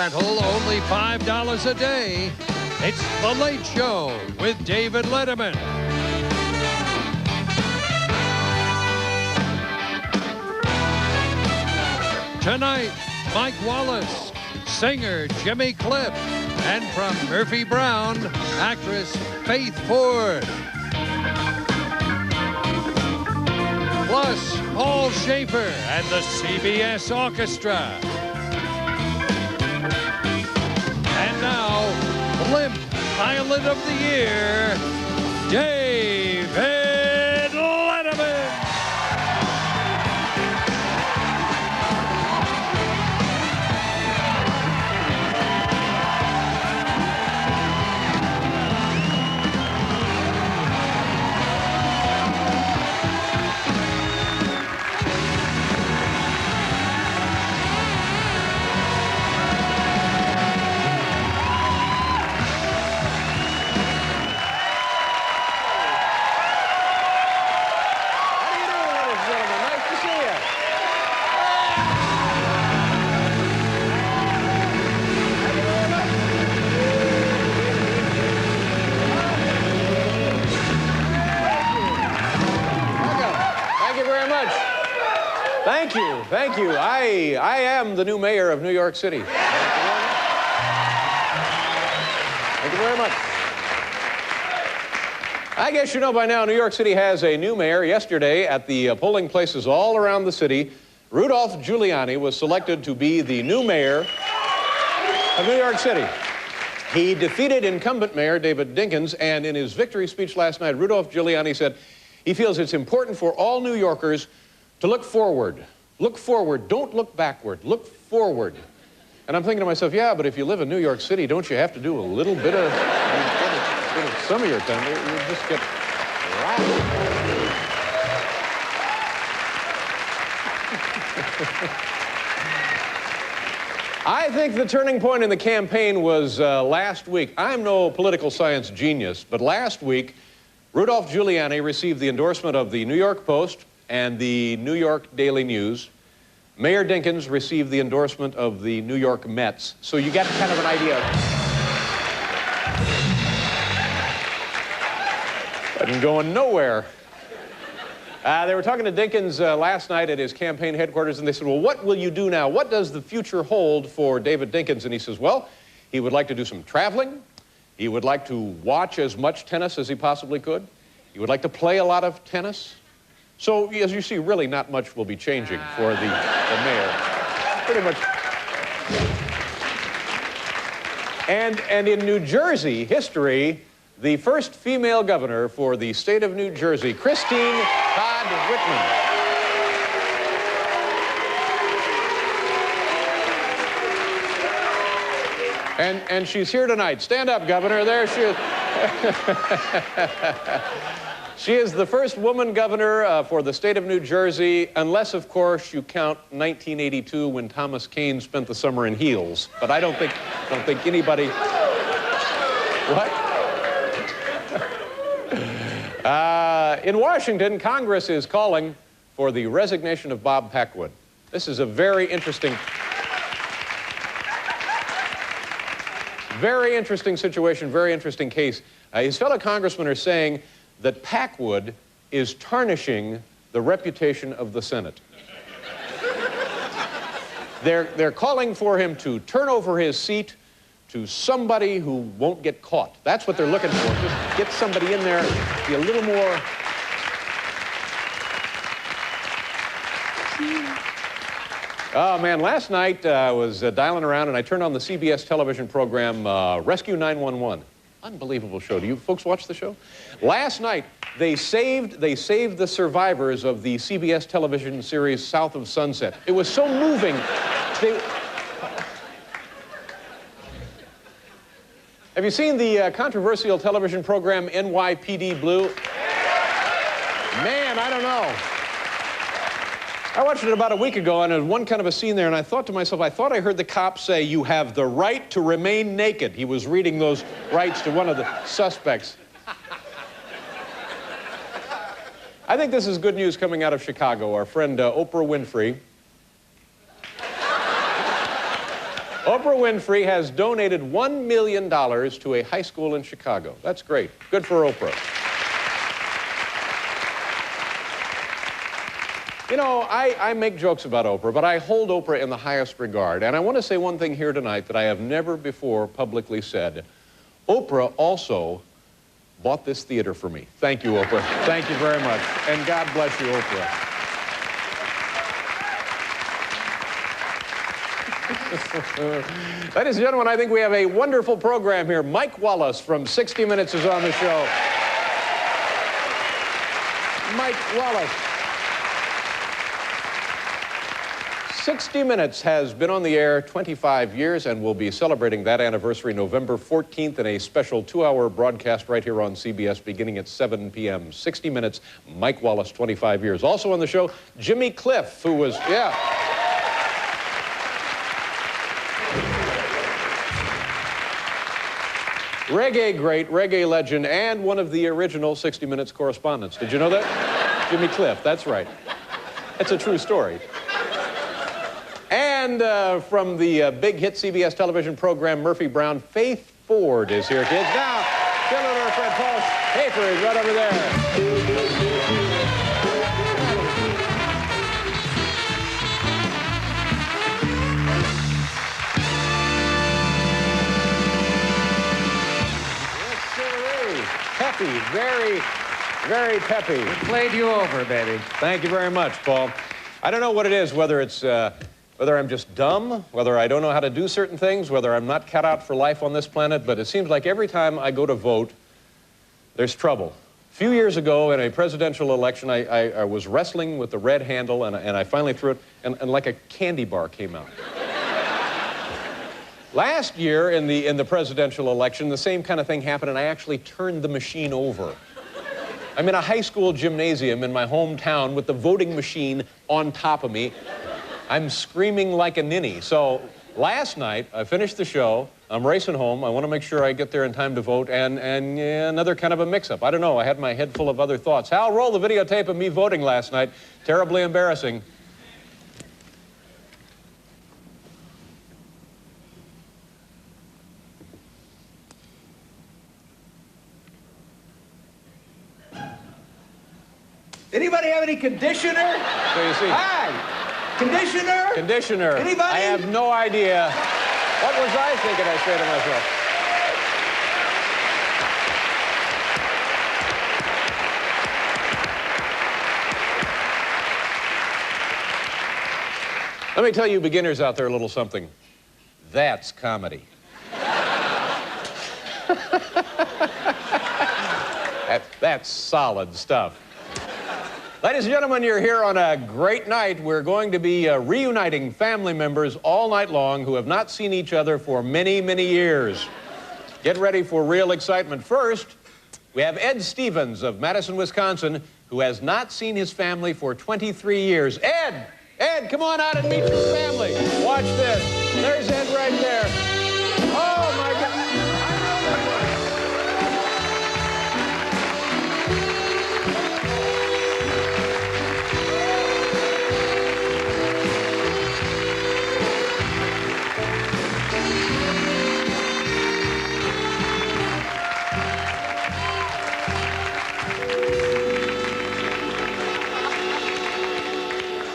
rental, only $5 a day. It's The Late Show with David Letterman. Tonight, Mike Wallace, singer Jimmy Cliff, and from Murphy Brown, actress Faith Ford. Plus, Paul Schaefer and the CBS Orchestra. And now, Blimp Pilot of the Year, David Letterman. Thank you. I am the new mayor of New York City. Thank you very much. I guess you know by now New York City has a new mayor. Yesterday at the polling places all around the city, Rudolph Giuliani was selected to be the new mayor of New York City. He defeated incumbent mayor David Dinkins, and in his victory speech last night, Rudolph Giuliani said he feels it's important for all New Yorkers to look forward. Look forward, don't look backward, look forward. And I'm thinking to myself, yeah, but if you live in New York City, don't you have to do a little bit of, some of your time, you just get rattled. I think the turning point in the campaign was last week. I'm no political science genius, but last week, Rudolph Giuliani received the endorsement of the New York Post and the New York Daily News. Mayor Dinkins received the endorsement of the New York Mets. So you get kind of an idea. Wasn't going nowhere. They were talking to Dinkins last night at his campaign headquarters, and they said, well, what will you do now? What does the future hold for David Dinkins? And he says, well, he would like to do some traveling. He would like to watch as much tennis as he possibly could. He would like to play a lot of tennis. So, as you see, really not much will be changing for the mayor. Pretty much. And in New Jersey history, the first female governor for the state of New Jersey, Christine Todd Whitman. And she's here tonight. Stand up, Governor. There she is. She is the first woman governor for the state of New Jersey, unless, of course, you count 1982 when Thomas Kean spent the summer in heels. But I don't think anybody... What? In Washington, Congress is calling for the resignation of Bob Packwood. This is a very interesting situation, very interesting case. His fellow congressmen are saying that Packwood is tarnishing the reputation of the Senate. They're calling for him to turn over his seat to somebody who won't get caught. That's what they're looking for. Just get somebody in there, be a little more... Oh, man, last night I was dialing around and I turned on the CBS television program Rescue 911. Unbelievable show. Do you folks watch the show? Last night, they saved the survivors of the CBS television series South of Sunset. It was so moving. Have you seen the controversial television program NYPD Blue? Man, I don't know. I watched it about a week ago, and there was one kind of a scene there, and I thought to myself, I thought I heard the cop say, "You have the right to remain naked." He was reading those rights to one of the suspects. I think this is good news coming out of Chicago. Our friend Oprah Winfrey Oprah Winfrey has donated $1 million to a high school in Chicago. That's great. Good for Oprah. You know, I make jokes about Oprah, but I hold Oprah in the highest regard. And I want to say one thing here tonight that I have never before publicly said. Oprah also bought this theater for me. Thank you, Oprah. Thank you very much. And God bless you, Oprah. Ladies and gentlemen, I think we have a wonderful program here. Mike Wallace from 60 Minutes is on the show. Mike Wallace. 60 Minutes has been on the air 25 years, and we'll be celebrating that anniversary November 14th in a special 2-hour broadcast right here on CBS beginning at 7 p.m. 60 Minutes, Mike Wallace, 25 years. Also on the show, Jimmy Cliff, who was, reggae great, reggae legend, and one of the original 60 Minutes correspondents. Did you know that? Jimmy Cliff, that's right. It's a true story. And from the big hit CBS television program, Murphy Brown, Faith Ford is here, kids. Now, tell her friend Paul Schaefer is right over there. Peppy, very, very peppy. We played you over, baby. Thank you very much, Paul. I don't know what it is, whether it's, whether I'm just dumb, whether I don't know how to do certain things, whether I'm not cut out for life on this planet, but it seems like every time I go to vote, there's trouble. A few years ago in a presidential election, I was wrestling with the red handle, and I finally threw it, and like a candy bar came out. Last year in the presidential election, the same kind of thing happened, and I actually turned the machine over. I'm in a high school gymnasium in my hometown with the voting machine on top of me. I'm screaming like a ninny. So last night, I finished the show. I'm racing home. I want to make sure I get there in time to vote, and another kind of a mix-up. I don't know. I had my head full of other thoughts. Hal, roll the videotape of me voting last night. Terribly embarrassing. Anybody have any conditioner? So you see. Hi! Conditioner? Conditioner. Anybody? I have no idea. What was I thinking, I say to myself? Let me tell you beginners out there a little something. That's comedy. That's solid stuff. Ladies and gentlemen, you're here on a great night. We're going to be reuniting family members all night long who have not seen each other for many, many years. Get ready for real excitement. First, we have Ed Stevens of Madison, Wisconsin, who has not seen his family for 23 years. Ed, come on out and meet your family. Watch this. There's Ed right there. Oh, my God.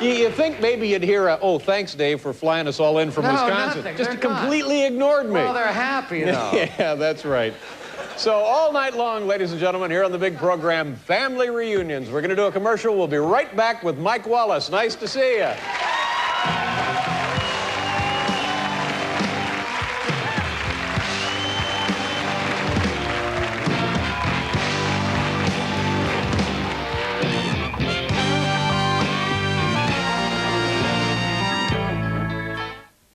You think maybe you'd hear a, oh, thanks, Dave, for flying us all in from Wisconsin. Nothing. Just They're completely ignored me. Well, they're happy, though. Yeah, that's right. So all night long, ladies and gentlemen, here on the big program, Family Reunions. We're going to do a commercial. We'll be right back with Mike Wallace. Nice to see you.